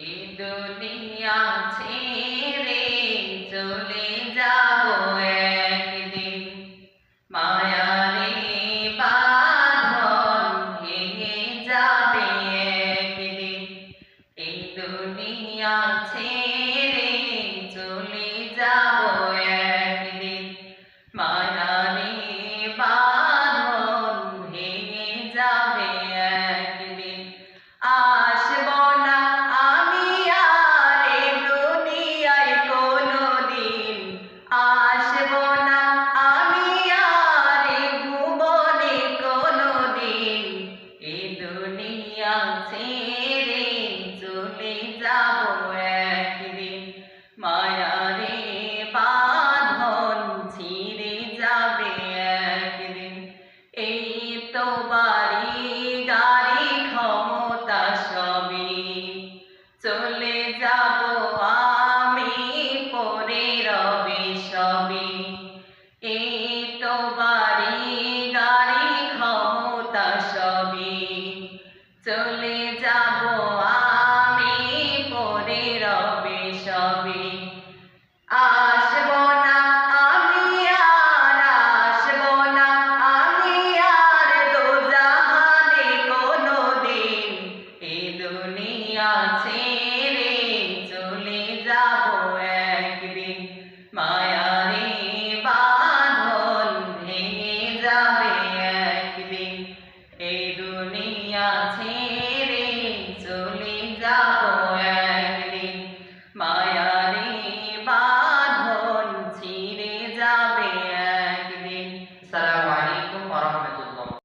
এই দুনিয়া ছেড়ে চলে যাব একদিন, মায়ারে বাঁধন ভেঙে যাবে একদিন। এই দুনিয়া ছেড়ে চলে যাব একদিন, মায়ারে বাঁধন ভেঙে যাবে একদিন। আসব না আমি আর এ দুনিয়ায় কোনদিন, আসব না আমি আর এ ভুবনে কোনদিন। এ দুনিয়া ছেড়ে চলে যাব একদিন, মায়ারে বাঁধন ছিঁড়ে যাবে একদিন। এই তো বাড়ি গাড়ি ক্ষমতা সবই চলে যাব আমি, পরে রবে সবই। এই তো বাড়ি গাড়ি ক্ষমতা সবই চলে যাব আমি, পরে রবে সবই। আসব না আমি আর, আসব না আমি আর দোজাহানে কোনদিন। এ দুনিয়া ছেড়ে চলে যাব একদিন, মায়ারে বাঁধন ভেঙে যাবে একদিন। এ দুনিয়া ছেড়ে